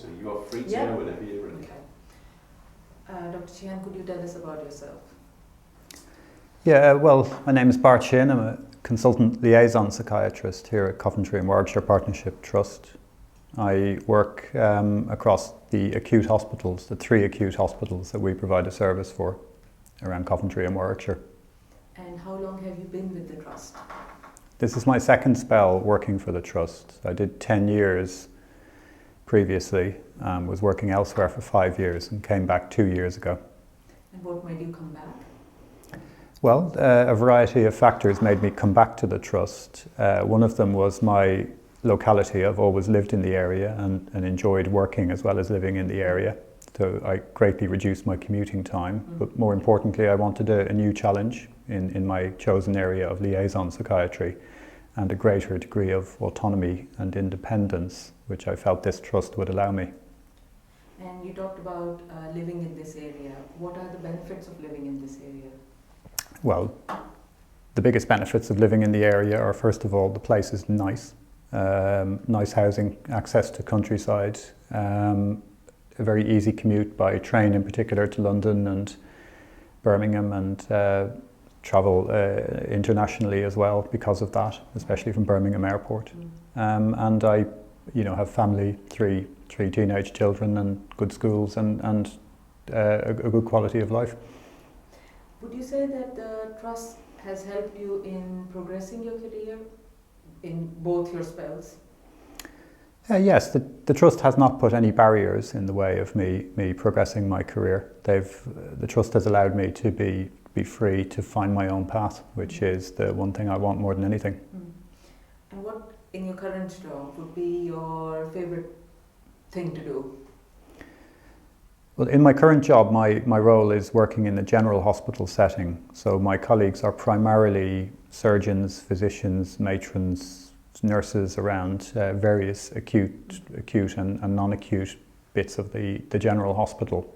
so you are free to Yeah. go whenever you're ready. Okay. Dr. Sheehan, could you tell us about yourself? Yeah, well, my name is Bart Sheehan. I'm a consultant liaison psychiatrist here at Coventry and Warwickshire Partnership Trust. I work across the acute hospitals, the 3 acute hospitals that we provide a service for around Coventry and Warwickshire. And how long have you been with the Trust? This is my second spell working for the Trust. I did 10 years previously, was working elsewhere for 5 years and came back 2 years ago. And what made you come back? Well, a variety of factors made me come back to the Trust. One of them was my locality. I've always lived in the area and enjoyed working as well as living in the area. So I greatly reduced my commuting time. But more importantly, I wanted a new challenge in my chosen area of liaison psychiatry and a greater degree of autonomy and independence, which I felt this Trust would allow me. And you talked about living in this area. What are the benefits of living in this area? Well, the biggest benefits of living in the area are, first of all, the place is nice. Nice housing, access to countryside, a very easy commute by train in particular to London and Birmingham, and travel internationally as well because of that, especially from Birmingham Airport. And I, have family, three teenage children, and good schools, and a good quality of life. Would you say that the Trust has helped you in progressing your career in both your spells? Yes, the Trust has not put any barriers in the way of me progressing my career. The Trust has allowed me to be free to find my own path, which is the one thing I want more than anything. And what in your current job would be your favourite thing to do? Well, in my current job, my role is working in the general hospital setting. So my colleagues are primarily surgeons, physicians, matrons, nurses around various acute and non-acute bits of the general hospital.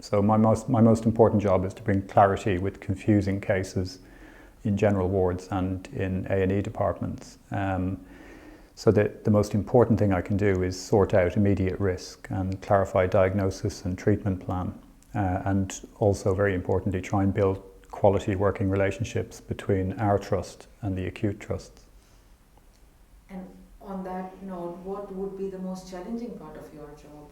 So my most important job is to bring clarity with confusing cases in general wards and in A&E departments. So the most important thing I can do is sort out immediate risk and clarify diagnosis and treatment plan. And also, very importantly, try and build quality working relationships between our trust and the acute trusts. And on that note, what would be the most challenging part of your job?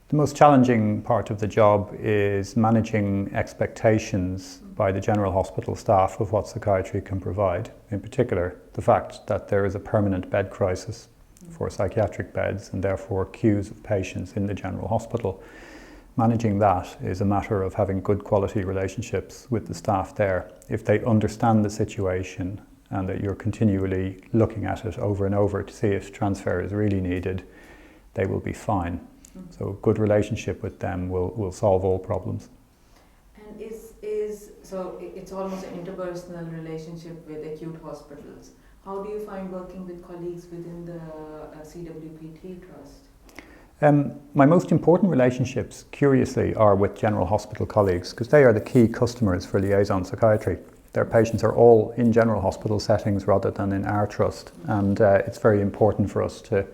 The most challenging part of the job is managing expectations by the general hospital staff of what psychiatry can provide. In particular, the fact that there is a permanent bed crisis for psychiatric beds and therefore queues of patients in the general hospital. Managing that is a matter of having good quality relationships with the staff there. If they understand the situation and that you're continually looking at it over and over to see if transfer is really needed, they will be fine. So a good relationship with them will solve all problems. And so it's almost an interpersonal relationship with acute hospitals. How do you find working with colleagues within the CWPT Trust? My most important relationships, curiously, are with general hospital colleagues, because they are the key customers for liaison psychiatry. Their patients are all in general hospital settings rather than in our trust, and it's very important for us to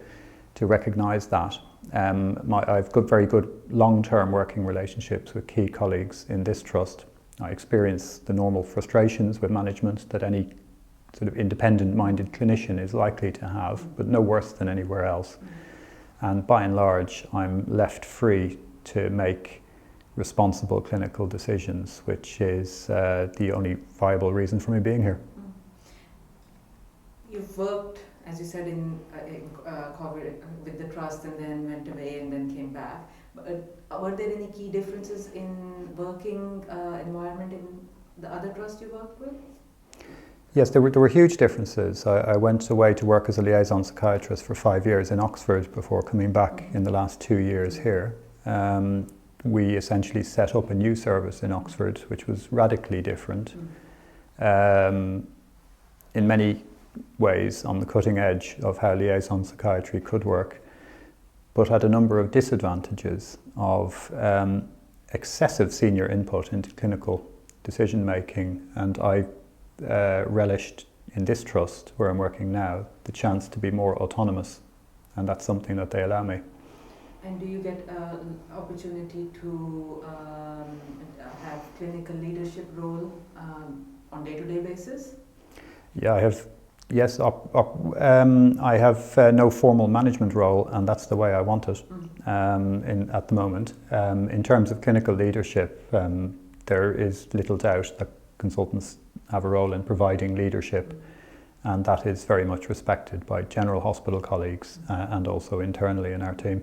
recognise that. I've got very good long-term working relationships with key colleagues in this trust. I experience the normal frustrations with management that any sort of independent-minded clinician is likely to have, but no worse than anywhere else. And by and large, I'm left free to make responsible clinical decisions, which is the only viable reason for me being here. You've worked, as you said, in COVID with the trust, and then went away and then came back. But were there any key differences in working environment in the other trust you worked with? Yes, there were huge differences. I went away to work as a liaison psychiatrist for 5 years in Oxford before coming back in the last 2 years here. We essentially set up a new service in Oxford, which was radically different. In many ways on the cutting edge of how liaison psychiatry could work, but had a number of disadvantages of excessive senior input into clinical decision making, and I relished in this trust where I'm working now the chance to be more autonomous, and that's something that they allow me. And do you get opportunity to have clinical leadership role on day-to-day basis? Yeah, I have. Yes, I have no formal management role, and that's the way I want it at the moment. In terms of clinical leadership, there is little doubt that consultants have a role in providing leadership, and that is very much respected by general hospital colleagues and also internally in our team.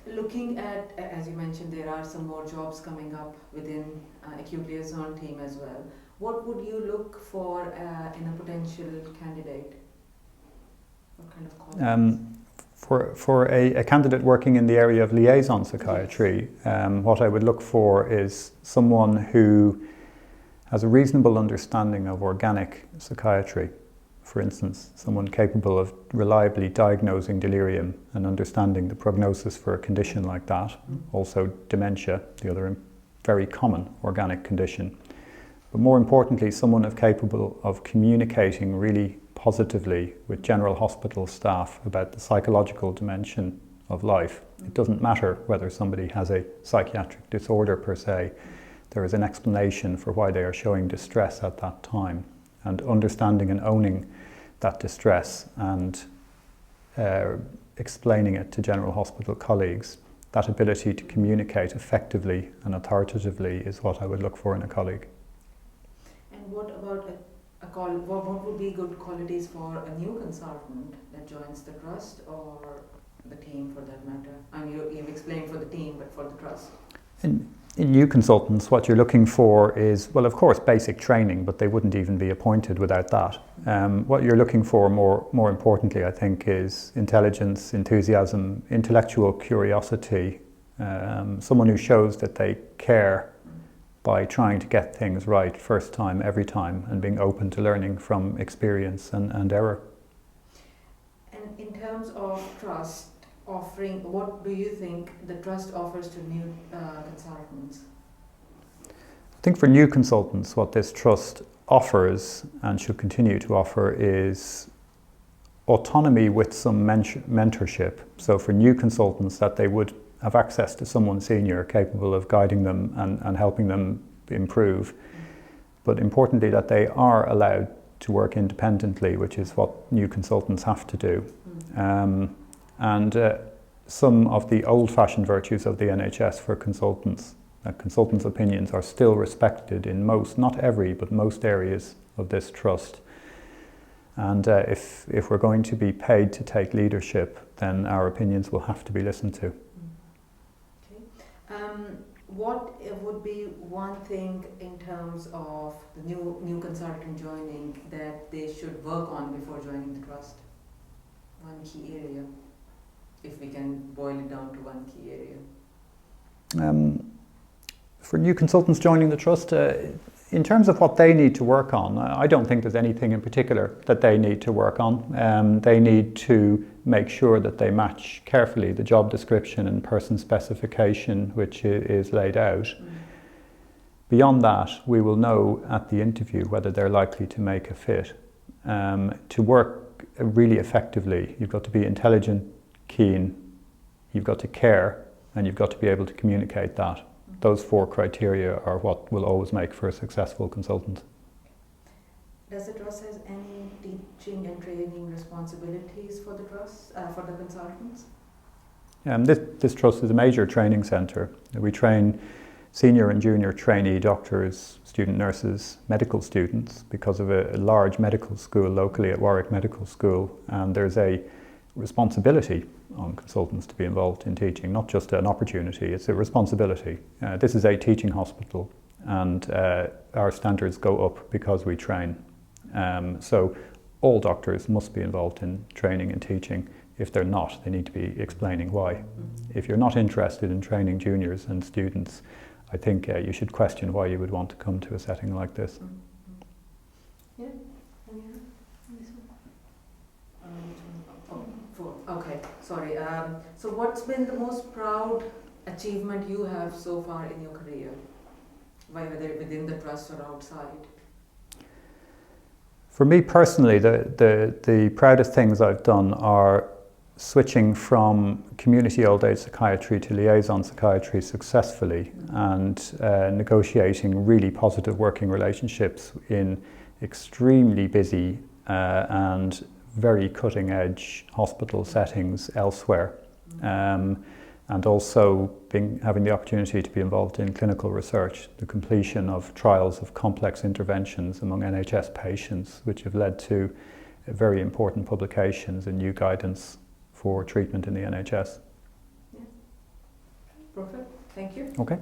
Looking at, as you mentioned, there are some more jobs coming up within acute liaison team as well. What would you look for in a potential candidate? What kind of qualities? For a candidate working in the area of liaison psychiatry, what I would look for is someone who has a reasonable understanding of organic psychiatry. For instance, someone capable of reliably diagnosing delirium and understanding the prognosis for a condition like that. Also dementia, the other very common organic condition. But more importantly, someone capable of communicating really positively with general hospital staff about the psychological dimension of life. It doesn't matter whether somebody has a psychiatric disorder per se. There is an explanation for why they are showing distress at that time, and understanding and owning that distress and explaining it to general hospital colleagues. That ability to communicate effectively and authoritatively is what I would look for in a colleague. And what about what would be good qualities for a new consultant that joins the trust or the team for that matter? I mean, you've explained for the team, but for the trust. In new consultants, what you're looking for is, well, of course, basic training, but they wouldn't even be appointed without that. What you're looking for, more importantly, I think, is intelligence, enthusiasm, intellectual curiosity, someone who shows that they care by trying to get things right first time, every time, and being open to learning from experience and error. And in terms of trust, offering, what do you think the trust offers to new consultants? I think for new consultants, what this trust offers and should continue to offer is autonomy with some mentorship. So for new consultants, that they would have access to someone senior capable of guiding them and helping them improve. But importantly, that they are allowed to work independently, which is what new consultants have to do. And some of the old-fashioned virtues of the NHS for consultants. Consultants' opinions are still respected in most, not every, but most areas of this trust. And if we're going to be paid to take leadership, then our opinions will have to be listened to. Okay. What would be one thing in terms of the new consultant joining that they should work on before joining the trust? One key area, if we can boil it down to one key area. For new consultants joining the trust, in terms of what they need to work on, I don't think there's anything in particular that they need to work on. They need to make sure that they match carefully the job description and person specification which is laid out. Beyond that, we will know at the interview whether they're likely to make a fit. To work really effectively, you've got to be intelligent, keen, you've got to care, and you've got to be able to communicate that. Those four criteria are what will always make for a successful consultant. Does the trust have any teaching and training responsibilities for the trust, for the consultants? This trust is a major training centre. We train senior and junior trainee doctors, student nurses, medical students because of a large medical school locally at Warwick Medical School, and there's a responsibility on consultants to be involved in teaching, not just an opportunity, it's a responsibility. This is a teaching hospital and our standards go up because we train. So all doctors must be involved in training and teaching. If they're not, they need to be explaining why. If you're not interested in training juniors and students, I think you should question why you would want to come to a setting like this. Yeah. Okay, sorry. So what's been the most proud achievement you have so far in your career, whether within the trust or outside? For me personally, the proudest things I've done are switching from community old age psychiatry to liaison psychiatry successfully, and negotiating really positive working relationships in extremely busy and very cutting edge hospital settings elsewhere. And also having the opportunity to be involved in clinical research, the completion of trials of complex interventions among NHS patients, which have led to very important publications and new guidance for treatment in the NHS. Yeah. Perfect. Thank you. Okay.